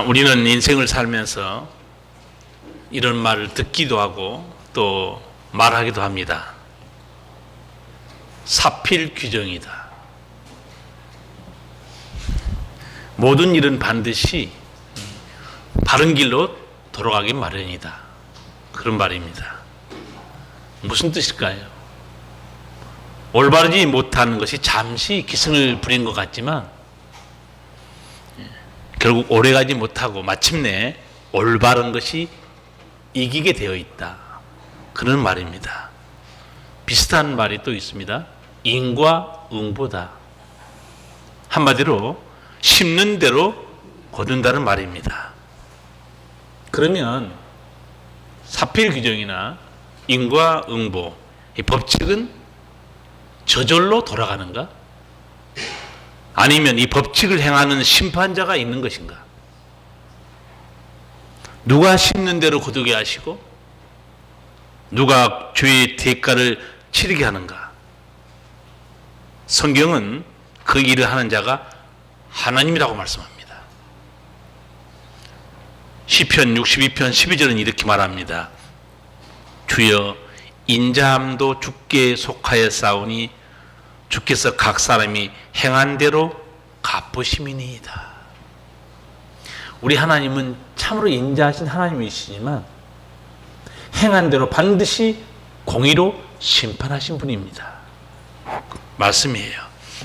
우리는 인생을 살면서 이런 말을 듣기도 하고 또 말하기도 합니다. 사필 규정이다. 모든 일은 반드시 바른 길로 돌아가기 마련이다. 그런 말입니다. 무슨 뜻일까요? 올바르지 못하는 것이 잠시 기승을 부린 것 같지만 결국 오래가지 못하고 마침내 올바른 것이 이기게 되어 있다. 그런 말입니다. 비슷한 말이 또 있습니다. 인과 응보다. 한마디로 심는 대로 거둔다는 말입니다. 그러면 사필 규정이나 인과 응보, 이 법칙은 저절로 돌아가는가? 아니면 이 법칙을 행하는 심판자가 있는 것인가? 누가 심는 대로 거두게 하시고 누가 죄의 대가를 치르게 하는가? 성경은 그 일을 하는 자가 하나님이라고 말씀합니다. 시편 62편 12절은 이렇게 말합니다. 주여 인자함도 주께 속하여 싸우니 주께서 각 사람이 행한 대로 갚으심이니이다. 우리 하나님은 참으로 인자하신 하나님이시지만 행한 대로 반드시 공의로 심판하신 분입니다. 말씀이에요.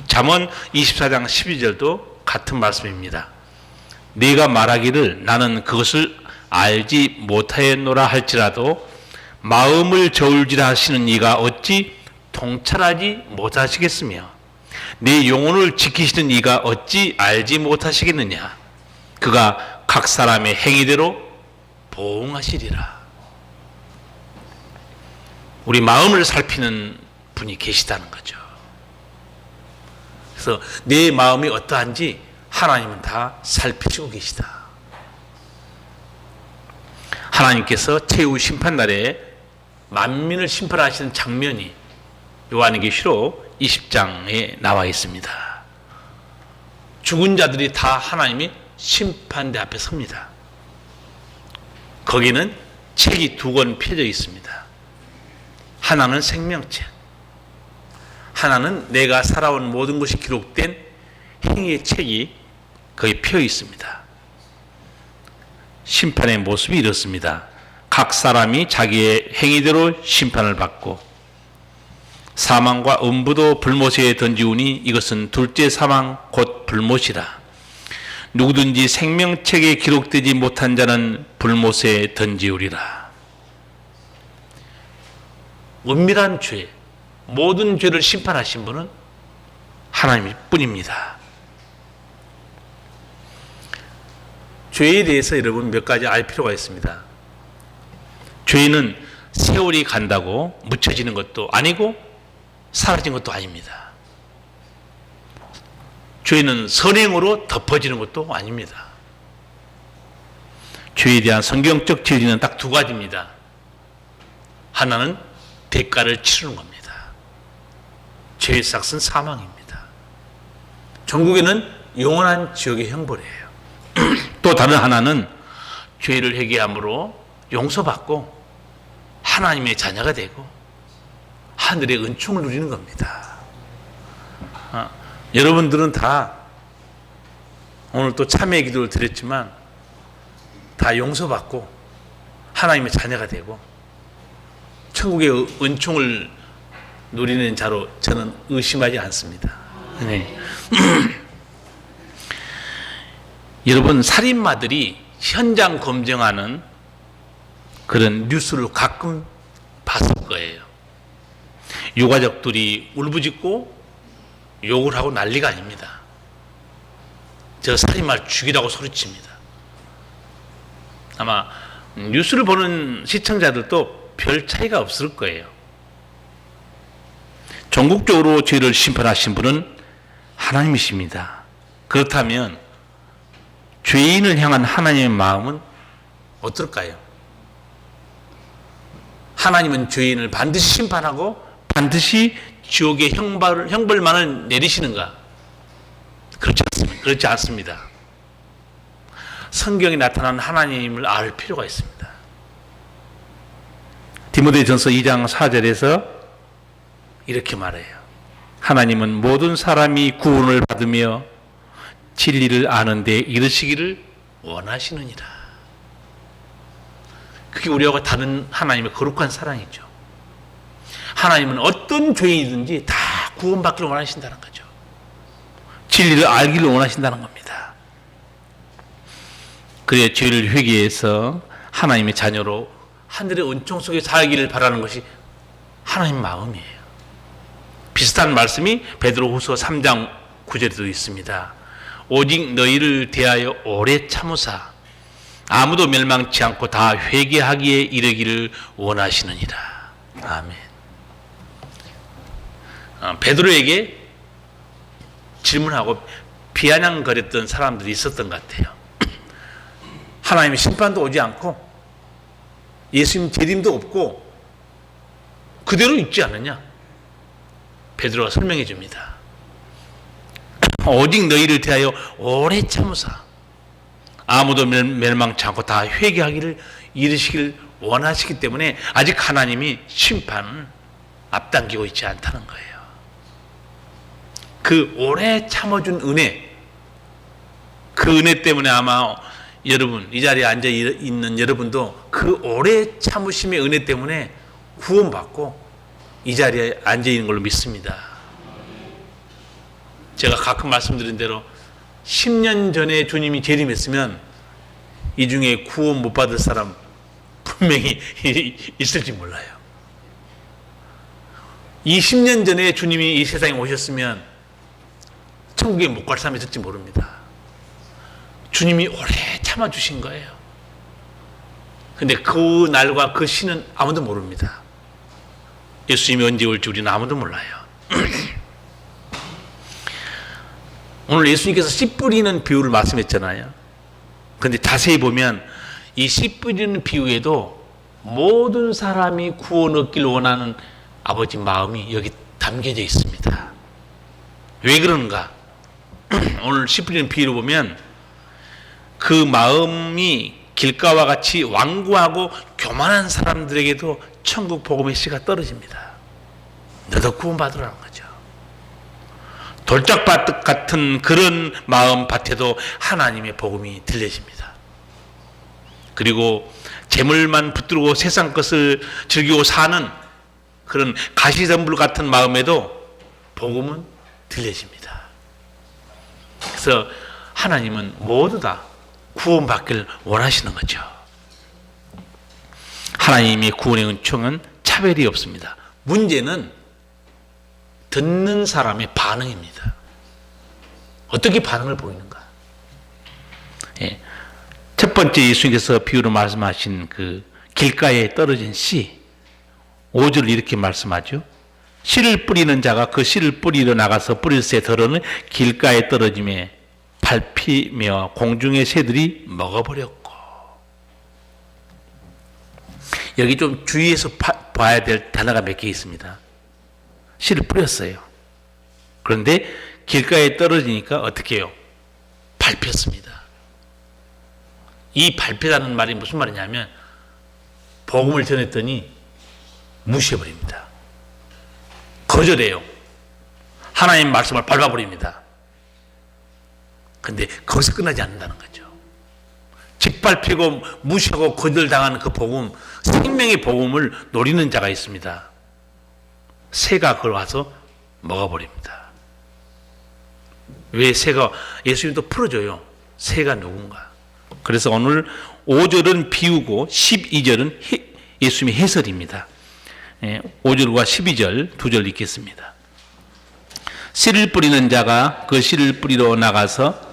잠언 24장 12절도 같은 말씀입니다. 네가 말하기를 나는 그것을 알지 못하였노라 할지라도 마음을 저울지라 하시는 이가 어찌 통찰하지 못하시겠으며 네 영혼을 지키시는 이가 어찌 알지 못하시겠느냐. 그가 각 사람의 행위대로 보응하시리라. 우리 마음을 살피는 분이 계시다는 거죠. 그래서 내 마음이 어떠한지 하나님은 다 살피시고 계시다. 하나님께서 최후 심판날에 만민을 심판하시는 장면이 요한계시록 20장에 나와 있습니다. 죽은 자들이 다 하나님이 심판대 앞에 섭니다. 거기는 책이 두 권 펴져 있습니다. 하나는 생명책, 하나는 내가 살아온 모든 것이 기록된 행위의 책이 거기 펴 있습니다. 심판의 모습이 이렇습니다. 각 사람이 자기의 행위대로 심판을 받고 사망과 음부도 불못에 던지우니 이것은 둘째 사망 곧 불못이라. 누구든지 생명책에 기록되지 못한 자는 불못에 던지우리라. 은밀한 죄, 모든 죄를 심판하신 분은 하나님 뿐입니다. 죄에 대해서 여러분 몇 가지 알 필요가 있습니다. 죄는 세월이 간다고 묻혀지는 것도 아니고 사라진 것도 아닙니다. 죄는 선행으로 덮어지는 것도 아닙니다. 죄에 대한 성경적 진리는 딱 두 가지입니다. 하나는 대가를 치르는 겁니다. 죄의 삭은 사망입니다. 전국에는 영원한 지옥의 형벌이에요. 또 다른 하나는 죄를 회개함으로 용서받고 하나님의 자녀가 되고 하늘의 은총을 누리는 겁니다. 여러분들은 다 오늘 또 참회의 기도를 드렸지만 다 용서받고 하나님의 자녀가 되고 천국의 은총을 누리는 자로 저는 의심하지 않습니다. 네. 여러분, 살인마들이 현장 검증하는 그런 뉴스를 가끔 봤을 거예요. 유가족들이 울부짖고 욕을 하고 난리가 아닙니다. 저 살인마를 죽이라고 소리칩니다. 아마 뉴스를 보는 시청자들도 별 차이가 없을 거예요. 전국적으로 죄를 심판하신 분은 하나님이십니다. 그렇다면 죄인을 향한 하나님의 마음은 어떨까요? 하나님은 죄인을 반드시 심판하고 반드시 지옥의 형벌만을 내리시는가? 그렇지 않습니다. 성경에 나타난 하나님을 알 필요가 있습니다. 디모데전서 2장 4절에서 이렇게 말해요. 하나님은 모든 사람이 구원을 받으며 진리를 아는 데 이르시기를 원하시느니라. 그게 우리하고 다른 하나님의 거룩한 사랑이죠. 하나님은 어떤 죄인이든지 다 구원받기를 원하신다는 거죠. 진리를 알기를 원하신다는 겁니다. 그래 죄를 회개해서 하나님의 자녀로 하늘의 은총 속에 살기를 바라는 것이 하나님 마음이에요. 비슷한 말씀이 베드로후서 3장 9절에도 있습니다. 오직 너희를 대하여 오래 참으사 아무도 멸망치 않고 다 회개하기에 이르기를 원하시느니라. 아멘. 베드로에게 질문하고 비아냥거렸던 사람들이 있었던 것 같아요. 하나님의 심판도 오지 않고 예수님 재림도 없고 그대로 있지 않느냐? 베드로가 설명해 줍니다. 오직 너희를 대하여 오래 참으사 아무도 멸망치 않고 다 회개하기를 이르시길 원하시기 때문에 아직 하나님이 심판을 앞당기고 있지 않다는 거예요. 그 오래 참아준 은혜, 그 은혜 때문에 아마 여러분, 이 자리에 앉아 있는 여러분도 그 오래 참으심의 은혜 때문에 구원받고 이 자리에 앉아 있는 걸로 믿습니다. 제가 가끔 말씀드린 대로 10년 전에 주님이 재림했으면 이 중에 구원 못 받을 사람 분명히 있을지 몰라요. 20년 전에 주님이 이 세상에 오셨으면 천국에 못 갈 사람이 있을지 모릅니다. 주님이 오래 참아주신 거예요. 근데 그 날과 그 시는 아무도 모릅니다. 예수님이 언제 올지 우리는 아무도 몰라요. 오늘 예수님께서 씨 뿌리는 비유를 말씀했잖아요. 그런데 자세히 보면 이 씨 뿌리는 비유에도 모든 사람이 구원 얻기를 원하는 아버지 마음이 여기 담겨져 있습니다. 왜 그런가? 오늘 씨 뿌리는 비유를 보면 그 마음이 길가와 같이 완고하고 교만한 사람들에게도 천국 복음의 씨가 떨어집니다. 너도 구원받으라는 거죠. 돌짝밭 같은 그런 마음 밭에도 하나님의 복음이 들려집니다. 그리고 재물만 붙들고 세상 것을 즐기고 사는 그런 가시덤불 같은 마음에도 복음은 들려집니다. 그래서 하나님은 모두 다 구원받기를 원하시는 거죠. 하나님의 구원의 은총은 차별이 없습니다. 문제는 듣는 사람의 반응입니다. 어떻게 반응을 보이는가? 예. 첫 번째 예수님께서 비유로 말씀하신 그 길가에 떨어진 씨, 5절 이렇게 말씀하죠. 씨를 뿌리는 자가 그 씨를 뿌리러 나가서 뿌릴새 덜어는 길가에 떨어짐에 밟히며 공중의 새들이 먹어버렸고. 여기 좀 주의해서 봐야 될 단어가 몇 개 있습니다. 씨를 뿌렸어요. 그런데 길가에 떨어지니까 어떻게 해요? 밟혔습니다. 이 밟히다는 말이 무슨 말이냐면 복음을 전했더니 무시해버립니다. 거절해요. 하나님 말씀을 밟아버립니다. 근데 거기서 끝나지 않는다는 거죠. 짓밟히고 무시하고 거절당하는 그 복음, 생명의 복음을 노리는 자가 있습니다. 새가 그걸 와서 먹어버립니다. 왜 새가, 예수님도 풀어줘요. 새가 누군가. 그래서 오늘 5절은 비유고 12절은 예수님의 해설입니다. 5절과 12절 두 절 읽겠습니다. 씨를 뿌리는 자가 그 씨를 뿌리러 나가서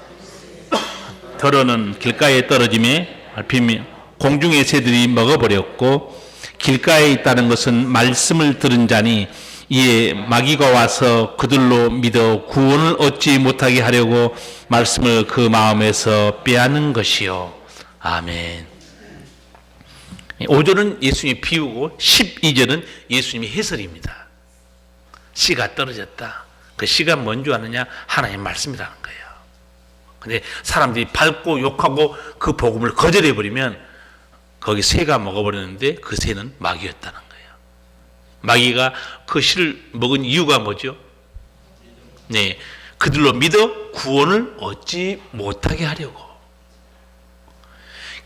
덜어는 길가에 떨어짐에 밟히며 공중의 새들이 먹어버렸고, 길가에 있다는 것은 말씀을 들은 자니 이에 마귀가 와서 그들로 믿어 구원을 얻지 못하게 하려고 말씀을 그 마음에서 빼앗는 것이요. 아멘. 5절은 예수님이 비유고 12절은 예수님의 해설입니다. 씨가 떨어졌다. 그 씨가 뭔 줄 아느냐? 하나님의 말씀이라는 거예요. 근데 사람들이 밟고 욕하고 그 복음을 거절해 버리면 거기 새가 먹어버렸는데 그 새는 마귀였다는 거예요. 마귀가 그 씨를 먹은 이유가 뭐죠? 네, 그들로 믿어 구원을 얻지 못하게 하려고.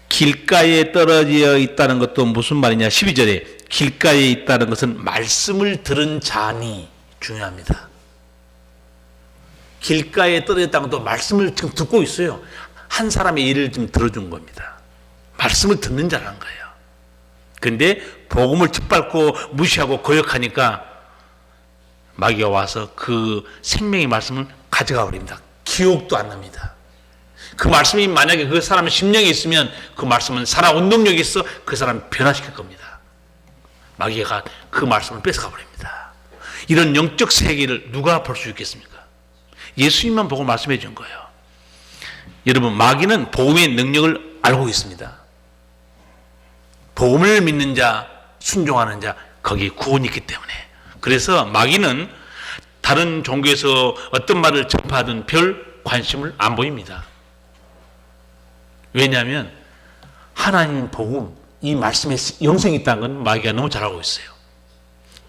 길가에 떨어져 있다는 것도 무슨 말이냐? 12절에 길가에 있다는 것은 말씀을 들은 자니 중요합니다. 길가에 떨어졌다는 것도 말씀을 지금 듣고 있어요. 한 사람의 일을 좀 들어준 겁니다. 말씀을 듣는 자라는 거예요. 그런데 복음을 짓밟고 무시하고 거역하니까 마귀가 와서 그 생명의 말씀을 가져가 버립니다. 기억도 안 납니다. 그 말씀이 만약에 그 사람의 심령에 있으면 그 말씀은 살아 운동력이 있어 그 사람을 변화시킬 겁니다. 마귀가 그 말씀을 뺏어가 버립니다. 이런 영적 세계를 누가 볼 수 있겠습니까? 예수님만 보고 말씀해 준 거예요. 여러분, 마귀는 복음의 능력을 알고 있습니다. 복음을 믿는 자, 순종하는 자, 거기에 구원이 있기 때문에. 그래서 마귀는 다른 종교에서 어떤 말을 전파하든 별 관심을 안 보입니다. 왜냐하면 하나님 복음, 이 말씀에 영생이 있다는 건 마귀가 너무 잘 알고 있어요.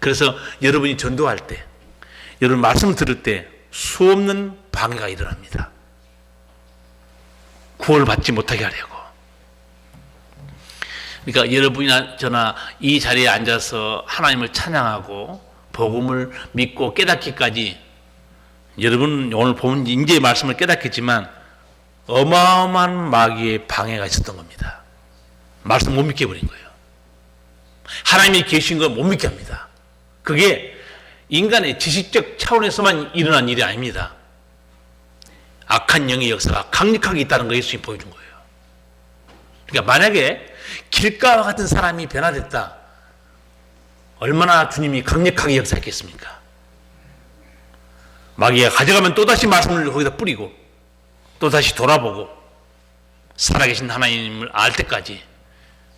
그래서 여러분이 전도할 때, 여러분 말씀을 들을 때 수없는 방해가 일어납니다. 구원을 받지 못하게 하려고. 그러니까 여러분이나 저나 이 자리에 앉아서 하나님을 찬양하고 복음을 믿고 깨닫기까지, 여러분 오늘 본 인재의 말씀을 깨닫겠지만 어마어마한 마귀의 방해가 있었던 겁니다. 말씀 못 믿게 해버린 거예요. 하나님이 계신 걸 못 믿게 합니다. 그게 인간의 지식적 차원에서만 일어난 일이 아닙니다. 악한 영의 역사가 강력하게 있다는 걸 예수님이 보여준 거예요. 그러니까 만약에 길가와 같은 사람이 변화됐다, 얼마나 주님이 강력하게 역사했겠습니까? 마귀가 가져가면 또다시 말씀을 거기다 뿌리고 또다시 돌아보고 살아계신 하나님을 알 때까지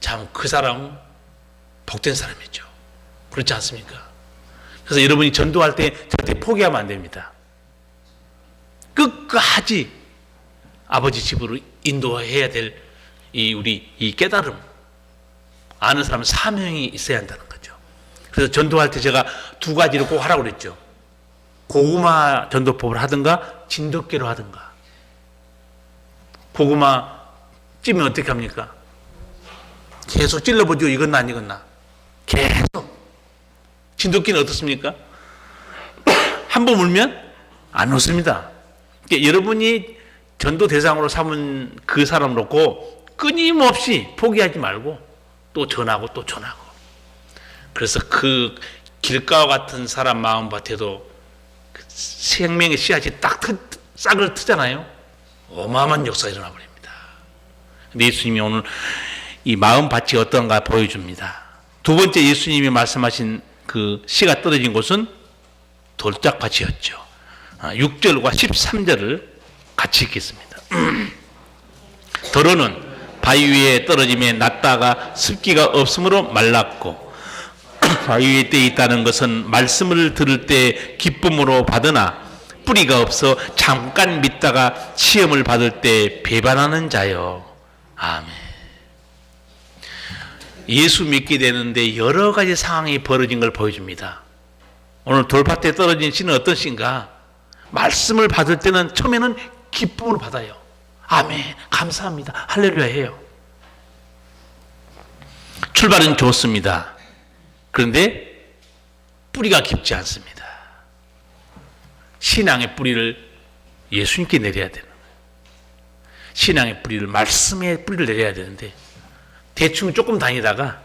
참 그 사람은 복된 사람이죠. 그렇지 않습니까? 그래서 여러분이 전도할 때 절대 포기하면 안 됩니다. 끝까지 아버지 집으로 인도해야 될 우리 깨달음, 아는 사람은 사명이 있어야 한다는 거죠. 그래서 전도할 때 제가 두 가지를 꼭 하라고 그랬죠. 고구마 전도법을 하든가 진돗개로 하든가. 고구마 찌면 어떻게 합니까? 계속 찔러보죠. 익었나 안 익었나. 계속. 진돗개는 어떻습니까? 한 번 물면 안 웃습니다. 그러니까 여러분이 전도 대상으로 삼은 그 사람을 놓고 끊임없이 포기하지 말고 또 전하고 또 전하고. 그래서 그 길가와 같은 사람 마음밭에도 그 생명의 씨앗이 딱 싹을 트잖아요. 어마어마한 역사가 일어나 버립니다. 근데 예수님이 오늘 이 마음밭이 어떤가 보여줍니다. 두 번째 예수님이 말씀하신 그 씨가 떨어진 곳은 돌짝밭이었죠. 6절과 13절을 같이 읽겠습니다. 더러는 바위 위에 떨어짐에 났다가 습기가 없으므로 말랐고, 바위 위에 떼 있다는 것은 말씀을 들을 때 기쁨으로 받으나 뿌리가 없어 잠깐 믿다가 시험을 받을 때 배반하는 자요. 아멘. 예수 믿게 되는데 여러 가지 상황이 벌어진 걸 보여줍니다. 오늘 돌밭에 떨어진 씨는 어떤 씨인가? 말씀을 받을 때는 처음에는 기쁨으로 받아요. 아멘, 감사합니다, 할렐루야 해요. 출발은 좋습니다. 그런데 뿌리가 깊지 않습니다. 신앙의 뿌리를 예수님께 내려야 되는 거예요. 신앙의 뿌리를, 말씀의 뿌리를 내려야 되는데 대충 조금 다니다가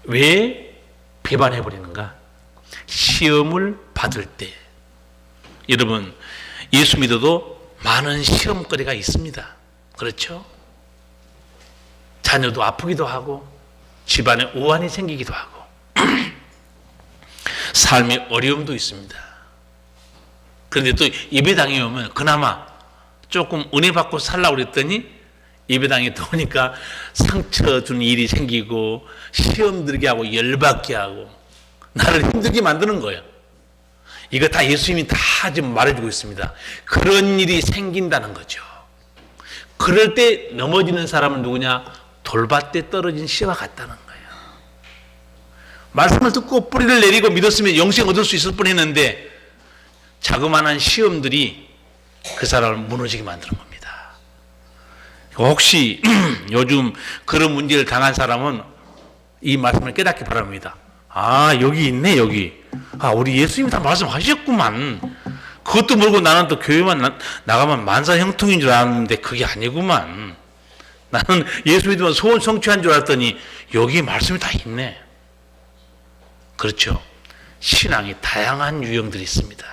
왜 배반해버리는가? 시험을 받을 때. 여러분, 예수 믿어도 많은 시험거리가 있습니다. 그렇죠? 자녀도 아프기도 하고 집안에 우환이 생기기도 하고 삶의 어려움도 있습니다. 그런데 또 예배당에 오면 그나마 조금 은혜 받고 살라고 그랬더니 예배당에 또 오니까 상처 주는 일이 생기고 시험 들게 하고 열받게 하고 나를 힘들게 만드는 거예요. 이거 다 예수님이 다 지금 말해주고 있습니다. 그런 일이 생긴다는 거죠. 그럴 때 넘어지는 사람은 누구냐? 돌밭에 떨어진 씨와 같다는 거예요. 말씀을 듣고 뿌리를 내리고 믿었으면 영생 얻을 수 있을 뻔했는데 자그마한 시험들이 그 사람을 무너지게 만드는 겁니다. 혹시 요즘 그런 문제를 당한 사람은 이 말씀을 깨닫기 바랍니다. 아, 여기 있네, 여기. 아, 우리 예수님이 다 말씀하셨구만. 그것도 모르고 나는 또 교회만 나가면 만사 형통인 줄 알았는데 그게 아니구만. 나는 예수 믿으면 소원 성취한 줄 알았더니 여기 말씀이 다 있네. 그렇죠. 신앙이 다양한 유형들이 있습니다.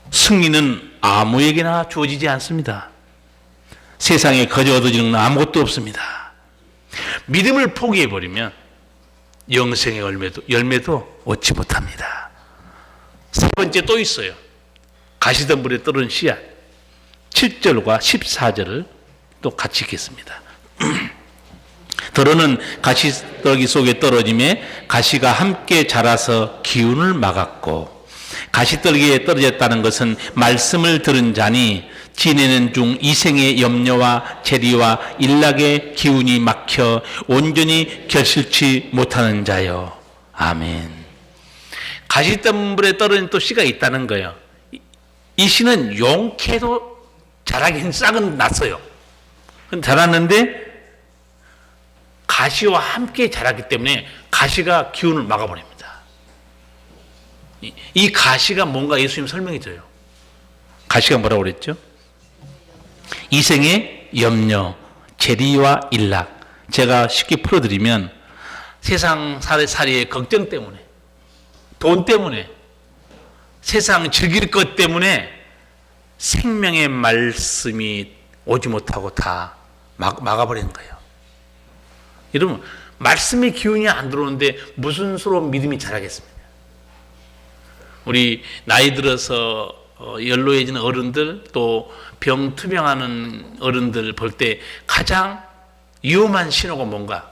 승리는 아무에게나 주어지지 않습니다. 세상에 거저 얻어지는 건 아무것도 없습니다. 믿음을 포기해버리면 영생의 열매도 얻지 못합니다. 세 번째 또 있어요. 가시덤불에 떨어진 씨앗. 7절과 14절을 또 같이 읽겠습니다. 더러는 가시떨기 속에 떨어짐에 가시가 함께 자라서 기운을 막았고, 가시떨기에 떨어졌다는 것은 말씀을 들은 자니 지내는 중 이생의 염려와 재리와 일락의 기운이 막혀 온전히 결실치 못하는 자요. 아멘. 가시덤불에 떨어진 또 씨가 있다는 거예요. 이 씨는 용케도 자라긴 싹은 났어요. 자랐는데 가시와 함께 자랐기 때문에 가시가 기운을 막아버립니다. 이 가시가 뭔가 예수님 설명해 줘요. 가시가 뭐라고 그랬죠? 이생의 염려, 재리와 일락. 제가 쉽게 풀어드리면 세상 살이의 걱정 때문에, 돈 때문에, 세상 즐길 것 때문에 생명의 말씀이 오지 못하고 다 막아버리는 거예요. 여러분, 말씀의 기운이 안 들어오는데 무슨 수로 믿음이 자라겠습니까? 우리 나이 들어서 연로해지는 어른들, 또 병투병하는 어른들 볼 때 가장 위험한 신호가 뭔가?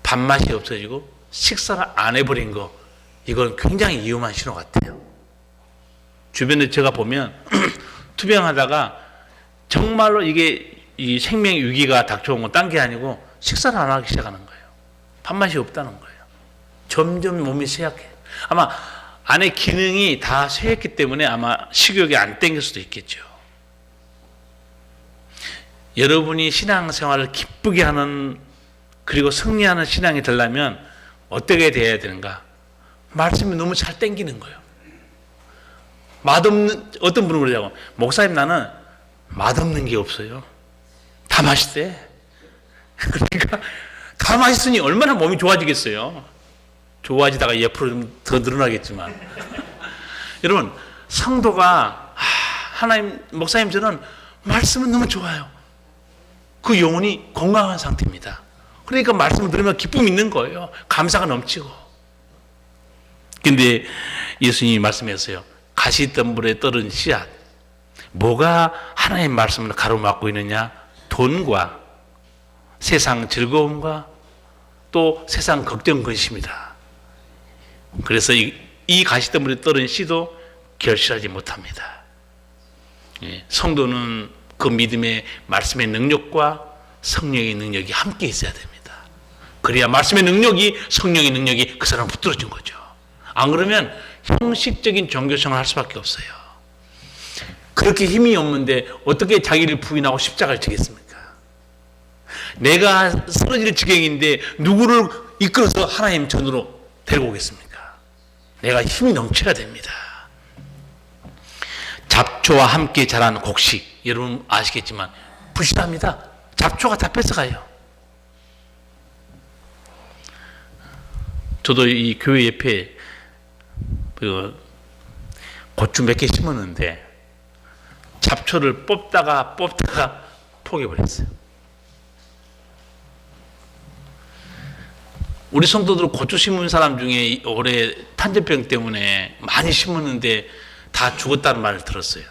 밥맛이 없어지고 식사를 안 해버린 거, 이건 굉장히 위험한 신호 같아요. 주변에 제가 보면 투병하다가 정말로 이게 이 생명 위기가 닥쳐온 건 딴 게 아니고 식사를 안 하기 시작하는 거예요. 밥맛이 없다는 거예요. 점점 몸이 쇠약해요. 아마 안에 기능이 다 쇠했기 때문에 아마 식욕이 안 땡길 수도 있겠죠. 여러분이 신앙생활을 기쁘게 하는, 그리고 승리하는 신앙이 되려면 어떻게 돼야 되는가? 말씀이 너무 잘 땡기는 거예요. 맛없는, 어떤 분은 그러자고, 목사님 나는 맛없는 게 없어요. 다 맛있대. 그러니까 다 맛있으니 얼마나 몸이 좋아지겠어요. 좋아지다가 옆으로 좀 더 늘어나겠지만. 여러분, 성도가 하나님, 목사님 저는 말씀은 너무 좋아요. 그 영혼이 건강한 상태입니다. 그러니까 말씀을 들으면 기쁨이 있는 거예요. 감사가 넘치고. 근데 예수님이 말씀했어요. 가시덤불에 떨어진 씨앗. 뭐가 하나님 말씀을 가로막고 있느냐? 돈과 세상 즐거움과 또 세상 걱정 근심이다. 그래서 이 가시덤불에 떨어진 씨도 결실하지 못합니다. 성도는 그 믿음의 말씀의 능력과 성령의 능력이 함께 있어야 됩니다. 그래야 말씀의 능력이, 성령의 능력이 그 사람을 붙들어준 거죠. 안 그러면 형식적인 종교생활을 할 수밖에 없어요. 그렇게 힘이 없는데 어떻게 자기를 부인하고 십자가를 지겠습니까? 내가 쓰러질 지경인데 누구를 이끌어서 하나님 전으로 데리고 오겠습니까? 내가 힘이 넘쳐야 됩니다. 잡초와 함께 자란 곡식, 여러분 아시겠지만 부실합니다. 잡초가 다 뺏어가요. 저도 이 교회 옆에 고추 몇 개 심었는데 잡초를 뽑다가 포기해버렸어요. 우리 성도들 고추 심은 사람 중에 올해 탄저병 때문에 많이 심었는데 다 죽었다는 말을 들었어요.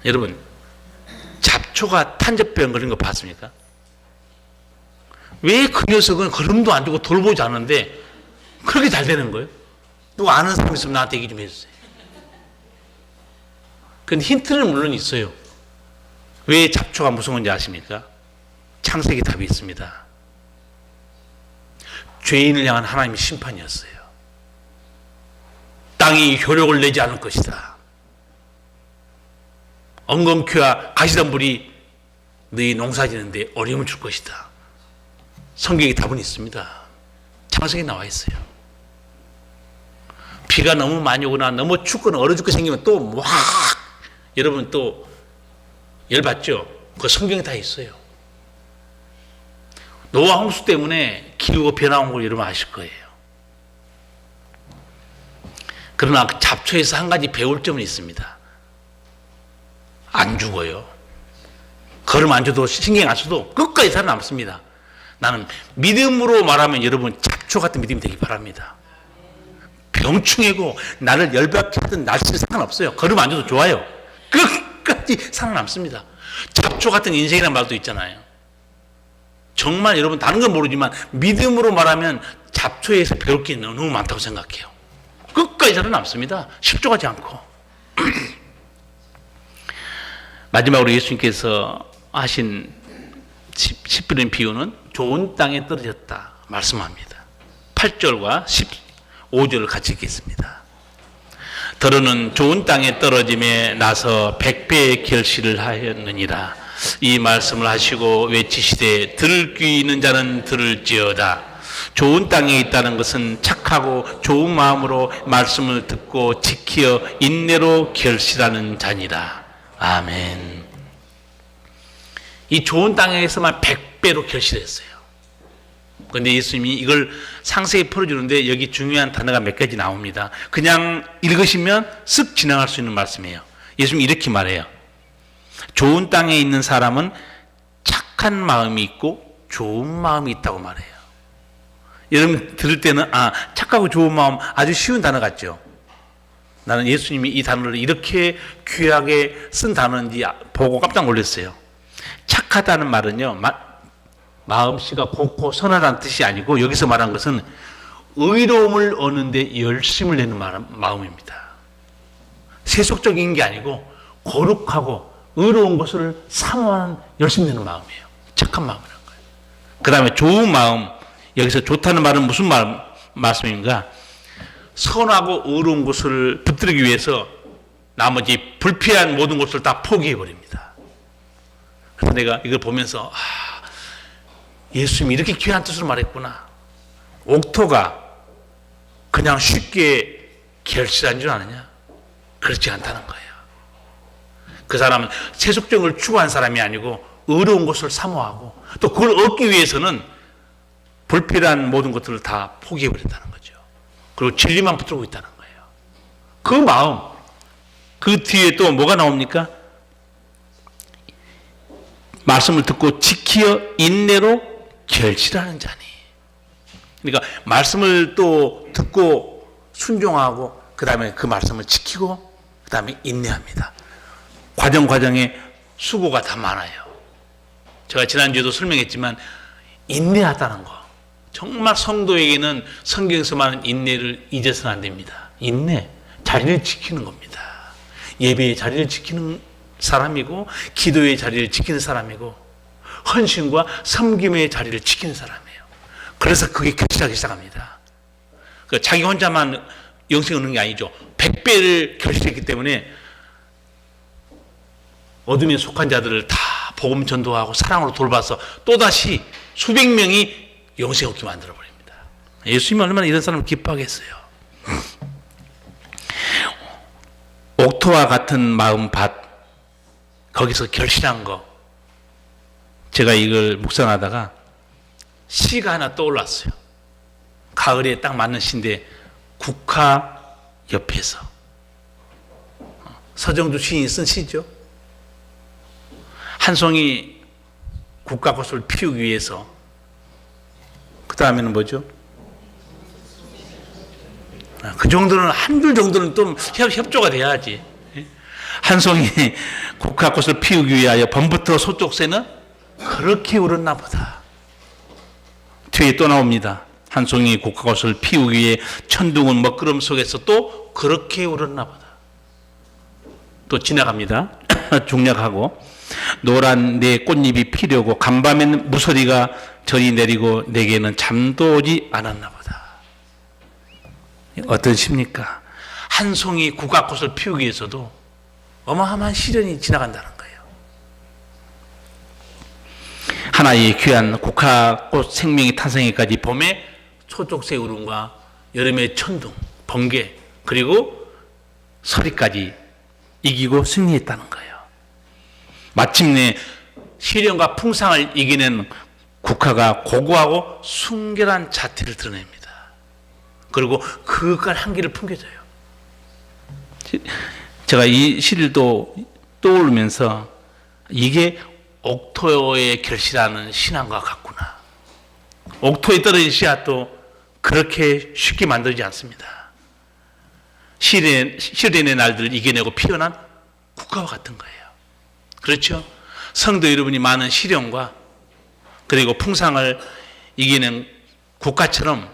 여러분, 잡초가 탄저병 걸린 거 봤습니까? 왜 그 녀석은 걸음도 안 주고 돌보지 않는데 그렇게 잘 되는 거예요. 누구 아는 사람 있으면 나한테 얘기 좀 해주세요. 근데 힌트는 물론 있어요. 왜 잡초가 무서운지 아십니까? 창세기 답이 있습니다. 죄인을 향한 하나님의 심판이었어요. 땅이 효력을 내지 않을 것이다. 엉겅퀴와 가시덤불이 너희 농사지는데 어려움을 줄 것이다. 성경에 답은 있습니다. 창세기에 나와 있어요. 비가 너무 많이 오거나 너무 춥거나 얼어 죽게 생기면 또 막 여러분 또 열받죠? 그 성경에 다 있어요. 노아 홍수 때문에 기후가 변화한 걸 여러분 아실 거예요. 그러나 그 잡초에서 한 가지 배울 점은 있습니다. 안 죽어요. 걸음 안 줘도 신경 안 써도 끝까지 살아남습니다. 나는 믿음으로 말하면 여러분 잡초 같은 믿음이 되기 바랍니다. 병충해고 나를 열받게 하던 날씨 상관없어요. 걸음 안 줘도 좋아요. 끝까지 살아남습니다. 잡초 같은 인생이라는 말도 있잖아요. 정말 여러분 다른 건 모르지만 믿음으로 말하면 잡초에서 배울 게 너무 많다고 생각해요. 끝까지 살아남습니다. 실족하지 않고. 마지막으로 예수님께서 하신 10분의 비유는 좋은 땅에 떨어졌다 말씀합니다. 8절과 15절을 같이 읽겠습니다. 더러는 좋은 땅에 떨어짐에 나서 100배의 결실을 하였느니라. 이 말씀을 하시고 외치시되 들을 귀 있는 자는 들을지어다. 좋은 땅에 있다는 것은 착하고 좋은 마음으로 말씀을 듣고 지키어 인내로 결실하는 자니라. 아멘. 이 좋은 땅에서만 100배로 결실했어요. 그런데 예수님이 이걸 상세히 풀어주는데 여기 중요한 단어가 몇 가지 나옵니다. 그냥 읽으시면 쓱 지나갈 수 있는 말씀이에요. 예수님이 이렇게 말해요. 좋은 땅에 있는 사람은 착한 마음이 있고 좋은 마음이 있다고 말해요. 여러분 들을 때는 착하고 좋은 마음 아주 쉬운 단어 같죠? 나는 예수님이 이 단어를 이렇게 귀하게 쓴 단어인지 보고 깜짝 놀랐어요. 착하다는 말은요, 마음씨가 곱고 선하다는 뜻이 아니고 여기서 말한 것은 의로움을 얻는데 열심을 내는 마음입니다. 세속적인 게 아니고 거룩하고 의로운 것을 사모하는 열심 내는 마음이에요. 착한 마음이라는 거예요. 그 다음에 좋은 마음, 여기서 좋다는 말은 무슨 말씀인가? 선하고 의로운 것을 붙들기 위해서 나머지 불필요한 모든 것을 다 포기해버립니다. 그래서 내가 이걸 보면서 예수님이 이렇게 귀한 뜻으로 말했구나. 옥토가 그냥 쉽게 결실한 줄 아느냐? 그렇지 않다는 거예요. 그 사람은 세속적을 추구한 사람이 아니고 의로운 것을 사모하고 또 그걸 얻기 위해서는 불필요한 모든 것들을 다 포기해버린다는 거죠. 그리고 진리만 붙들고 있다는 거예요. 그 마음, 그 뒤에 또 뭐가 나옵니까? 말씀을 듣고 지키어 인내로 결실하는 자니. 그러니까 말씀을 또 듣고 순종하고 그 다음에 그 말씀을 지키고 그 다음에 인내합니다. 과정에 수고가 다 많아요. 제가 지난주에도 설명했지만 인내하다는 거. 정말 성도에게는 성경에서 말하는 인내를 잊어서는 안 됩니다. 인내, 자리를 지키는 겁니다. 예배의 자리를 지키는 사람이고 기도의 자리를 지키는 사람이고 헌신과 섬김의 자리를 지키는 사람이에요. 그래서 그게 결실하기 시작합니다. 자기 혼자만 영생 얻는 게 아니죠. 100배를 결실했기 때문에 어둠에 속한 자들을 다 복음 전도하고 사랑으로 돌봐서 또다시 수백 명이 영생 얻게 만들어버립니다. 예수님이 얼마나 이런 사람을 기뻐하겠어요. 옥토와 같은 마음밭, 거기서 결실한 거. 제가 이걸 묵상하다가 시가 하나 떠올랐어요. 가을에 딱 맞는 시인데 국화 옆에서. 서정주 시인이 쓴 시죠. 한 송이 국화꽃을 피우기 위해서 그 다음에는 뭐죠? 그 정도는 한 줄 정도는 좀 협조가 돼야지. 한 송이 국화꽃을 피우기 위하여 범부터 소쪽 새는 그렇게 울었나 보다. 뒤에 또 나옵니다. 한 송이 국화꽃을 피우기 위해 천둥은 먹구름 속에서 또 그렇게 울었나 보다. 또 지나갑니다. 중략하고 노란 내 꽃잎이 피려고 간밤엔 무서리가 저리 내리고 내게는 잠도 오지 않았나 보다. 어떠십니까? 한 송이 국화꽃을 피우기 위해서도 어마어마한 시련이 지나간다는 거예요. 하나의 귀한 국화꽃 생명이 탄생에까지 봄에 초록새 울음과 여름의 천둥, 번개, 그리고 서리까지 이기고 승리했다는 거예요. 마침내 시련과 풍상을 이겨낸 국화가 고고하고 순결한 자태를 드러냅니다. 그리고 그윽한 향기를 풍겨줘요. 제가 이 시를 또 떠오르면서 이게 옥토의 결실하는 신앙과 같구나. 옥토에 떨어진 씨앗도 그렇게 쉽게 만들지 않습니다. 시련의 날들을 이겨내고 피어난 국화와 같은 거예요. 그렇죠? 성도 여러분이 많은 시련과 그리고 풍상을 이기는 국화처럼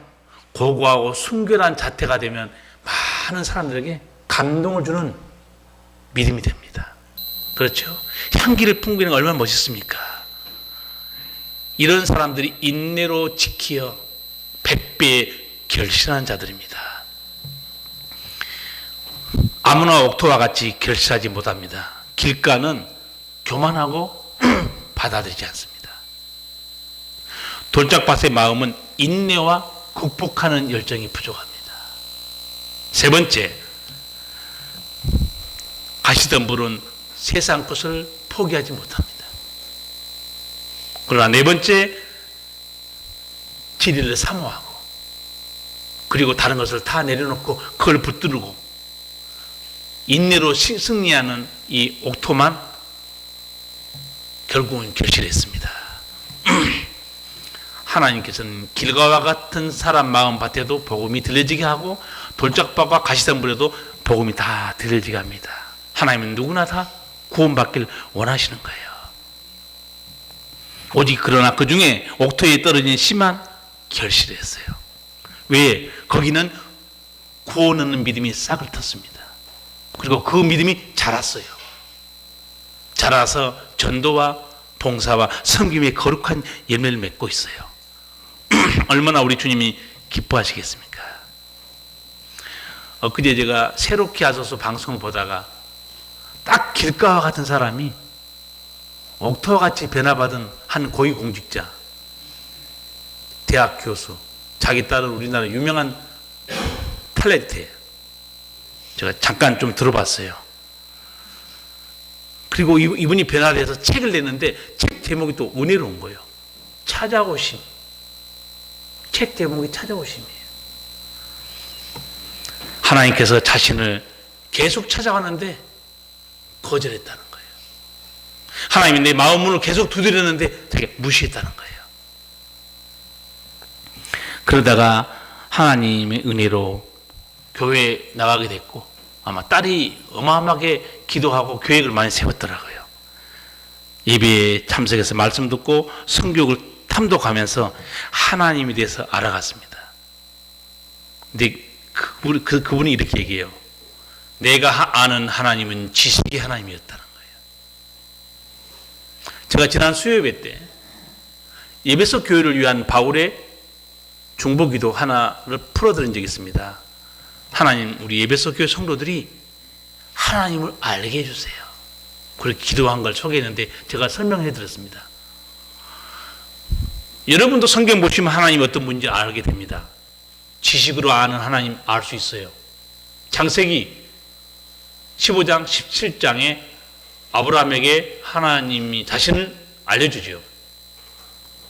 고고하고 순결한 자태가 되면 많은 사람들에게 감동을 주는 믿음이 됩니다. 그렇죠? 향기를 풍기는 게 얼마나 멋있습니까? 이런 사람들이 인내로 지키어 100배의 결실한 자들입니다. 아무나 옥토와 같이 결실하지 못합니다. 길가는 교만하고 받아들이지 않습니다. 돌짝밭의 마음은 인내와 극복하는 열정이 부족합니다. 세 번째, 가시덤불은 세상 것을 포기하지 못합니다. 그러나 네 번째, 진리를 사모하고 그리고 다른 것을 다 내려놓고 그걸 붙들고 인내로 승리하는 이 옥토만 결국은 결실했습니다. 하나님께서는 길가와 같은 사람 마음밭에도 복음이 들려지게 하고 돌짝밭과 가시덤불에도 복음이 다 들려지게 합니다. 하나님은 누구나 다 구원받길 원하시는 거예요. 오직 그러나 그 중에 옥토에 떨어진 씨만 결실했어요. 왜? 거기는 구원 얻는 믿음이 싹을 텄습니다. 그리고 그 믿음이 자랐어요. 자라서 전도와 봉사와 섬김의 거룩한 열매를 맺고 있어요. 얼마나 우리 주님이 기뻐하시겠습니까? 엊그제 제가 새롭게 하소서 방송을 보다가 딱 길가와 같은 사람이 옥토와 같이 변화받은 한 고위공직자, 대학 교수, 자기 딸은 우리나라 유명한 탤런트예요. 제가 잠깐 좀 들어봤어요. 그리고 이분이 변화돼서 책을 냈는데 책 제목이 또 은혜로운 거예요. 찾아오심. 책 제목이 찾아오심이에요. 하나님께서 자신을 계속 찾아가는데 거절했다는 거예요. 하나님이 내 마음 문을 계속 두드렸는데 자기가 무시했다는 거예요. 그러다가 하나님의 은혜로 교회에 나가게 됐고 아마 딸이 어마어마하게 기도하고 계획을 많이 세웠더라고요. 예배에 참석해서 말씀 듣고 성경을 탐독하면서 하나님에 대해서 알아갔습니다. 근데 그분이 이렇게 얘기해요. 내가 아는 하나님은 지식의 하나님이었다는 거예요. 제가 지난 수요예배 때 에베소 교회를 위한 바울의 중보기도 하나를 풀어드린 적이 있습니다. 하나님, 우리 에베소 교회 성도들이 하나님을 알게 해주세요. 그렇게 기도한 걸 소개했는데 제가 설명해 드렸습니다. 여러분도 성경 보시면 하나님 어떤 분인지 알게 됩니다. 지식으로 아는 하나님 알 수 있어요. 창세기 15장, 17장에 아브라함에게 하나님이 자신을 알려주죠.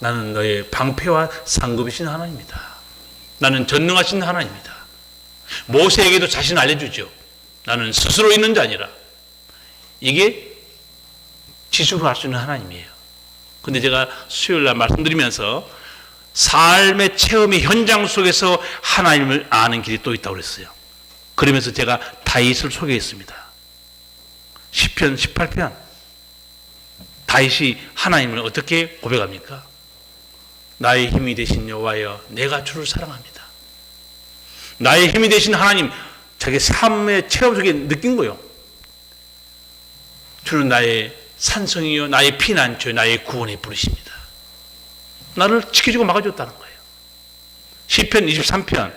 나는 너의 방패와 상급이신 하나님이다. 나는 전능하신 하나님이다. 모세에게도 자신을 알려주죠. 나는 스스로 있는 자 아니라. 이게 지식으로 알 수 있는 하나님이에요. 근데 제가 수요일날 말씀드리면서 삶의 체험의 현장 속에서 하나님을 아는 길이 또 있다고 그랬어요. 그러면서 제가 다윗을 소개했습니다. 시편 18편. 다윗이 하나님을 어떻게 고백합니까? 나의 힘이 되신 여호와여, 내가 주를 사랑합니다. 나의 힘이 되신 하나님, 자기 삶의 체험 속에 느낀 거예요. 주는 나의 산성이요, 나의 피난처요, 나의 구원의 부르십니다. 나를 지켜주고 막아줬다는 거예요. 시편 23편,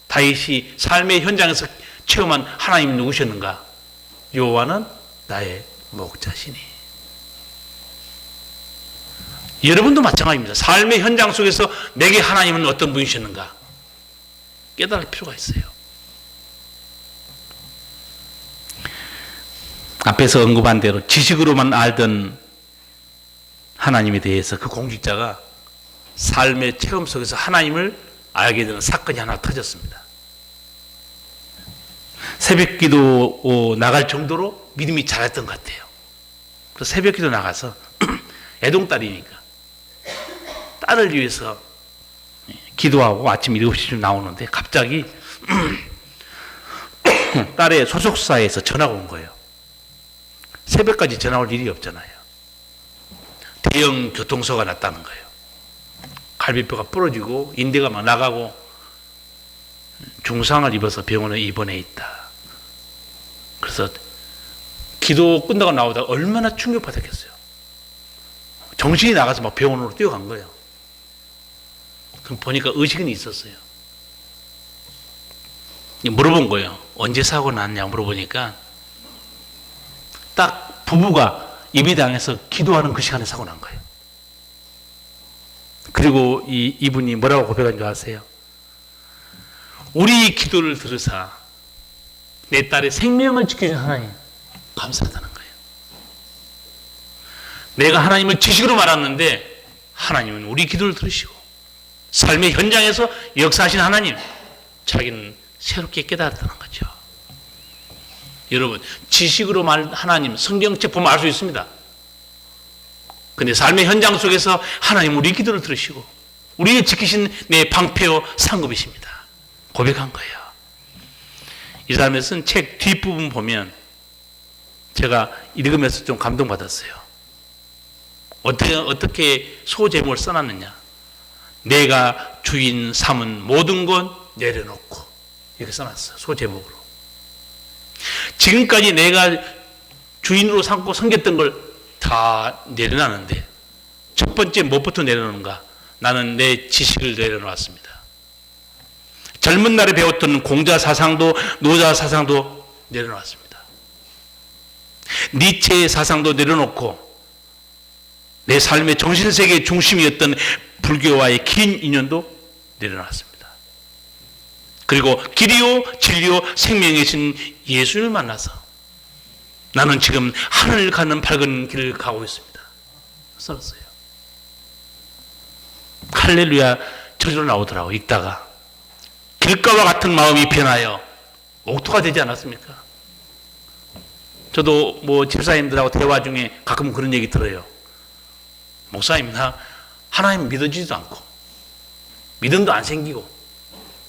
다윗이 삶의 현장에서 체험한 하나님이 누구셨는가? 여호와는 나의 목자시니. 여러분도 마찬가지입니다. 삶의 현장 속에서 내게 하나님은 어떤 분이셨는가? 깨달을 필요가 있어요. 앞에서 언급한 대로 지식으로만 알던 하나님에 대해서 그 공직자가 삶의 체험 속에서 하나님을 알게 되는 사건이 하나 터졌습니다. 새벽 기도 나갈 정도로 믿음이 자랐던 것 같아요. 그래서 새벽 기도 나가서 애동딸이니까 딸을 위해서 기도하고 아침 7시쯤 나오는데 갑자기 딸의 소속사에서 전화가 온 거예요. 새벽까지 전화 올 일이 없잖아요. 대형 교통사고가 났다는 거예요. 갈비뼈가 부러지고 인대가 막 나가고 중상을 입어서 병원에 입원해 있다. 그래서 기도 끝나고 나오다가 얼마나 충격받았겠어요. 정신이 나가서 막 병원으로 뛰어간 거예요. 그럼 보니까 의식은 있었어요. 물어본 거예요. 언제 사고 났냐고 물어보니까 딱 부부가 예배당에서 기도하는 그 시간에 사고 난 거예요. 그리고 이분이 뭐라고 고백한 줄 아세요? 우리 기도를 들으사 내 딸의 생명을 지켜준 하나님 감사하다는 거예요. 내가 하나님을 지식으로 말았는데 하나님은 우리 기도를 들으시고 삶의 현장에서 역사하신 하나님, 자기는 새롭게 깨달았다는 거죠. 여러분, 지식으로 말 하나님, 성경책 보면 알 수 있습니다. 근데 삶의 현장 속에서 하나님 우리 기도를 들으시고 우리를 지키신 내 방패요 상급이십니다. 고백한 거예요. 이 사람의 쓴 책 뒷부분 보면 제가 읽으면서 좀 감동받았어요. 어떻게 소제목을 써놨느냐. 내가 주인 삼은 모든 것 내려놓고, 이렇게 써놨어요. 소제목으로. 지금까지 내가 주인으로 삼고 섬겼던 걸 다 내려놨는데 첫 번째 무엇부터 내려놓는가? 나는 내 지식을 내려놓았습니다. 젊은 날에 배웠던 공자 사상도 노자 사상도 내려놓았습니다. 니체의 사상도 내려놓고 내 삶의 정신세계의 중심이었던 불교와의 긴 인연도 내려놨습니다. 그리고 길이요 진리요 생명이신 예수를 만나서 나는 지금 하늘을 가는 밝은 길을 가고 있습니다. 써놨어요. 할렐루야 저절로 나오더라고. 읽다가 길가와 같은 마음이 변하여 옥토가 되지 않았습니까? 저도 집사님들하고 대화 중에 가끔 그런 얘기 들어요. 목사님, 나 하나님 믿어지지도 않고 믿음도 안 생기고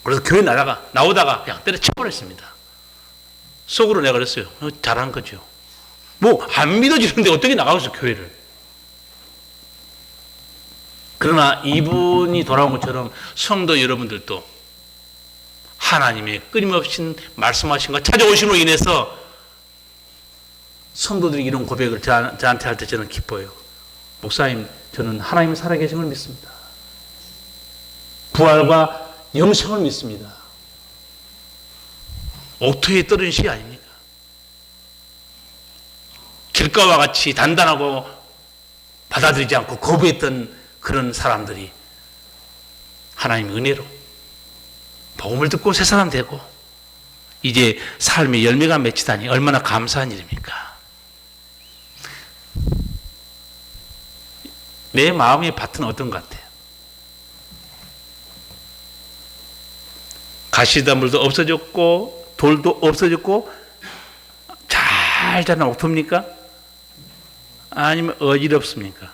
그래서 교회 나오다가 그냥 때려쳐버렸습니다. 속으로 내가 그랬어요. 잘한 거죠. 안 믿어지는데 어떻게 나가겠어 교회를. 그러나 이분이 돌아온 것처럼 성도 여러분들도 하나님의 끊임없이 말씀하신 것 찾아오심으로 인해서 성도들이 이런 고백을 저한테 할 때 저는 기뻐요. 목사님, 저는 하나님이 살아계신 걸 믿습니다. 부활과 영생을 믿습니다. 옥토에 떨어진 시 아닙니까? 길가와 같이 단단하고 받아들이지 않고 거부했던 그런 사람들이 하나님의 은혜로 복음을 듣고 새 사람 되고 이제 삶의 열매가 맺히다니 얼마나 감사한 일입니까? 내 마음의 밭은 어떤 것 같아요? 가시덤불도 없어졌고 돌도 없어졌고 잘 자란 옥토입니까? 아니면 어지럽습니까?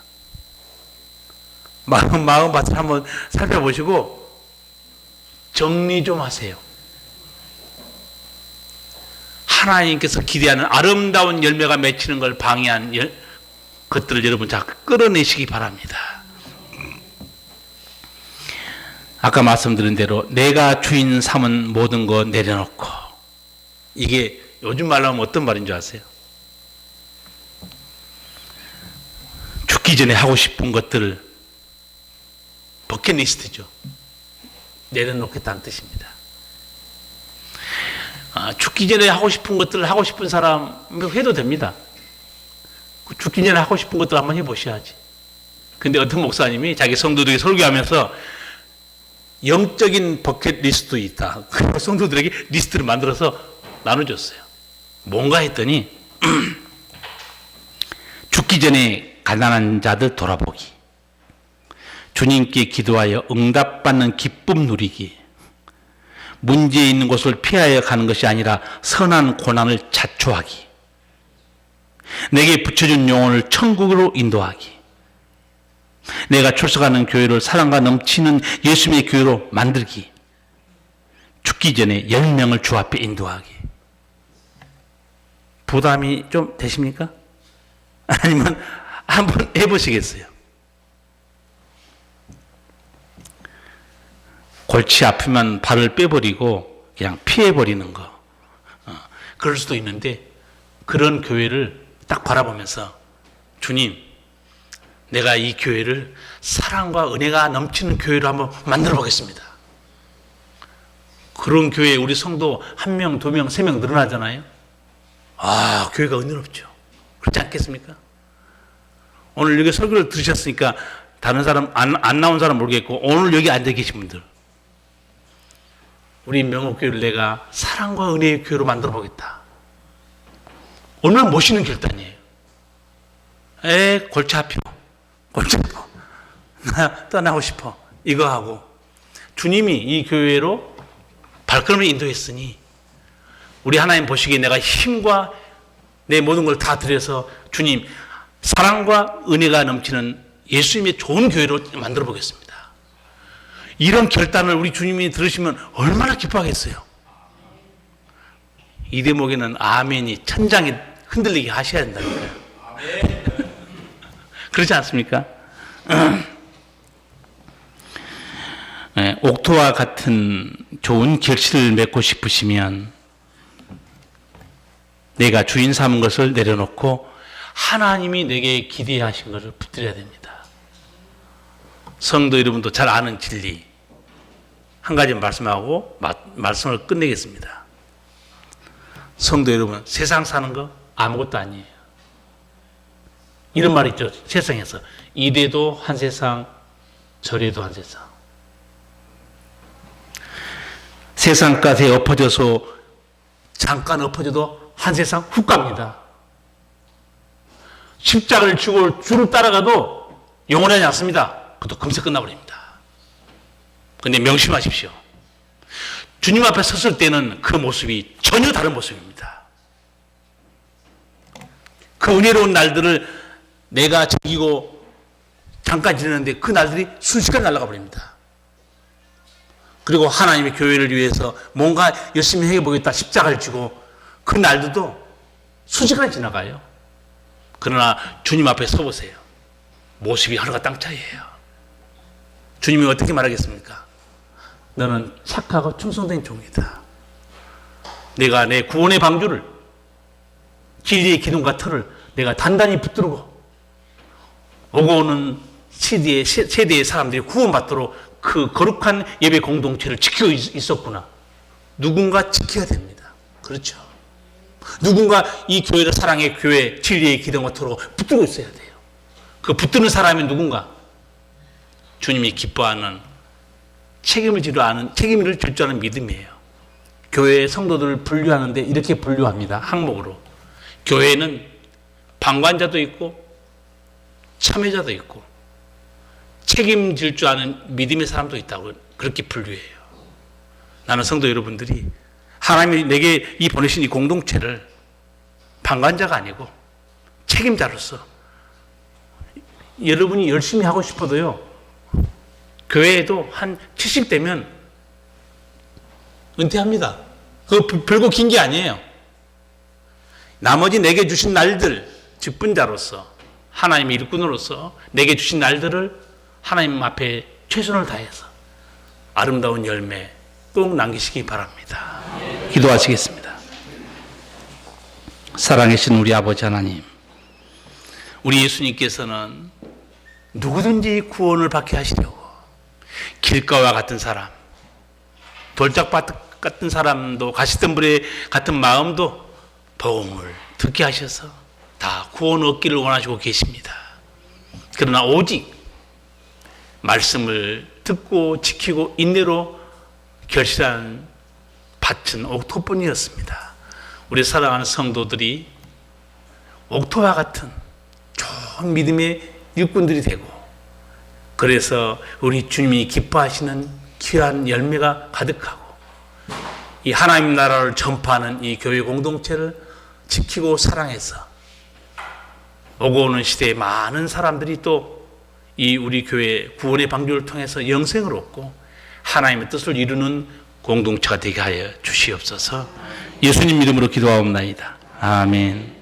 마음 밭을 한번 살펴보시고 정리 좀 하세요. 하나님께서 기대하는 아름다운 열매가 맺히는 걸 방해한 것들을 여러분 자 끌어내시기 바랍니다. 아까 말씀드린 대로 내가 주인 삼은 모든 거 내려놓고, 이게 요즘 말로 하면 어떤 말인 줄 아세요? 죽기 전에 하고 싶은 것들, 버킷리스트죠. 내려놓겠다는 뜻입니다. 죽기 전에 하고 싶은 것들을 하고 싶은 사람 해도 됩니다. 죽기 전에 하고 싶은 것들 한번 해보셔야지. 근데 어떤 목사님이 자기 성도들에게 설교하면서 영적인 버킷리스트도 있다. 그리고 성도들에게 리스트를 만들어서 나눠줬어요. 뭔가 했더니 죽기 전에 가난한 자들 돌아보기, 주님께 기도하여 응답받는 기쁨 누리기, 문제 있는 곳을 피하여 가는 것이 아니라 선한 고난을 자초하기, 내게 붙여준 영혼을 천국으로 인도하기, 내가 출석하는 교회를 사랑과 넘치는 예수님의 교회로 만들기, 죽기 전에 10명을 주 앞에 인도하기. 부담이 좀 되십니까? 아니면 한번 해보시겠어요? 골치 아프면 발을 빼버리고 그냥 피해버리는 거. 그럴 수도 있는데, 그런 교회를 딱 바라보면서 주님, 내가 이 교회를 사랑과 은혜가 넘치는 교회로 한번 만들어 보겠습니다. 그런 교회에 우리 성도 1명, 2명, 3명 늘어나잖아요. 교회가 은혜롭죠. 그렇지 않겠습니까? 오늘 여기 설교를 들으셨으니까 다른 사람, 안 나온 사람 모르겠고, 오늘 여기 앉아 계신 분들, 우리 명옥교회를 내가 사랑과 은혜의 교회로 만들어 보겠다. 얼마나 멋있는 결단이에요. 골치 아파. 나 떠나고 싶어. 이거 하고, 주님이 이 교회로 발걸음을 인도했으니 우리 하나님 보시기에 내가 힘과 내 모든 걸 다 들여서 주님 사랑과 은혜가 넘치는 예수님의 좋은 교회로 만들어 보겠습니다. 이런 결단을 우리 주님이 들으시면 얼마나 기뻐하겠어요. 이 대목에는 아멘이 천장이 흔들리게 하셔야 된다니까요. 그렇지 않습니까? 옥토와 같은 좋은 결실을 맺고 싶으시면 내가 주인 삼은 것을 내려놓고 하나님이 내게 기대하신 것을 붙들어야 됩니다. 성도 여러분도 잘 아는 진리 한 가지 말씀하고 말씀을 끝내겠습니다. 성도 여러분, 세상 사는 거 아무것도 아니에요. 이런 말 있죠. 세상에서 이래도 한 세상, 저래도 한 세상. 세상 가에 엎어져서 잠깐 엎어져도 한 세상 훅 갑니다. 십자가를 지고 주를 따라가도 영원하지 않습니다. 그것도 금세 끝나버립니다. 그런데 명심하십시오. 주님 앞에 섰을 때는 그 모습이 전혀 다른 모습입니다. 그 은혜로운 날들을 내가 즐기고 잠깐 지내는데 그 날들이 순식간에 날아가 버립니다. 그리고 하나님의 교회를 위해서 뭔가 열심히 해보겠다 십자가를 지고 그 날들도 순식간에 지나가요. 그러나 주님 앞에 서보세요. 모습이 하늘과 땅 차이예요. 주님이 어떻게 말하겠습니까? 너는 착하고 충성된 종이다. 내가 내 구원의 방주를, 진리의 기둥과 틀을 내가 단단히 붙들고 오고 오는 세대의 사람들이 구원받도록 그 거룩한 예배 공동체를 지키고 있었구나. 누군가 지켜야 됩니다. 그렇죠. 누군가 이 교회를 사랑의 교회, 진리의 기둥과 틀로 붙들고 있어야 돼요. 그 붙드는 사람이 누군가? 주님이 기뻐하는 책임을 질 줄 아는 믿음이에요. 교회의 성도들을 분류하는데 이렇게 분류합니다. 항목으로. 교회는 방관자도 있고 참여자도 있고 책임질 줄 아는 믿음의 사람도 있다고 그렇게 분류해요. 나는 성도 여러분들이 하나님이 내게 이 보내신 이 공동체를 방관자가 아니고 책임자로서 여러분이 열심히 하고 싶어도요, 교회에도 한 70대면 은퇴합니다. 그거 별거 긴 게 아니에요. 나머지 내게 주신 날들, 직분자로서 하나님의 일꾼으로서 내게 주신 날들을 하나님 앞에 최선을 다해서 아름다운 열매 꼭 남기시기 바랍니다. 기도하시겠습니다. 사랑하신 우리 아버지 하나님, 우리 예수님께서는 누구든지 구원을 받게 하시려고 길가와 같은 사람, 돌짝밭 같은 사람도, 가시덤불에 같은 마음도 복음을 듣게 하셔서 다 구원 얻기를 원하시고 계십니다. 그러나 오직 말씀을 듣고 지키고 인내로 결실한 밭은 옥토뿐이었습니다. 우리 사랑하는 성도들이 옥토와 같은 좋은 믿음의 일꾼들이 되고, 그래서 우리 주님이 기뻐하시는 귀한 열매가 가득하고 이 하나님 나라를 전파하는 이 교회 공동체를 지키고 사랑해서 오고 오는 시대에 많은 사람들이 또 이 우리 교회 구원의 방주를 통해서 영생을 얻고 하나님의 뜻을 이루는 공동체가 되게 하여 주시옵소서. 예수님 이름으로 기도하옵나이다. 아멘.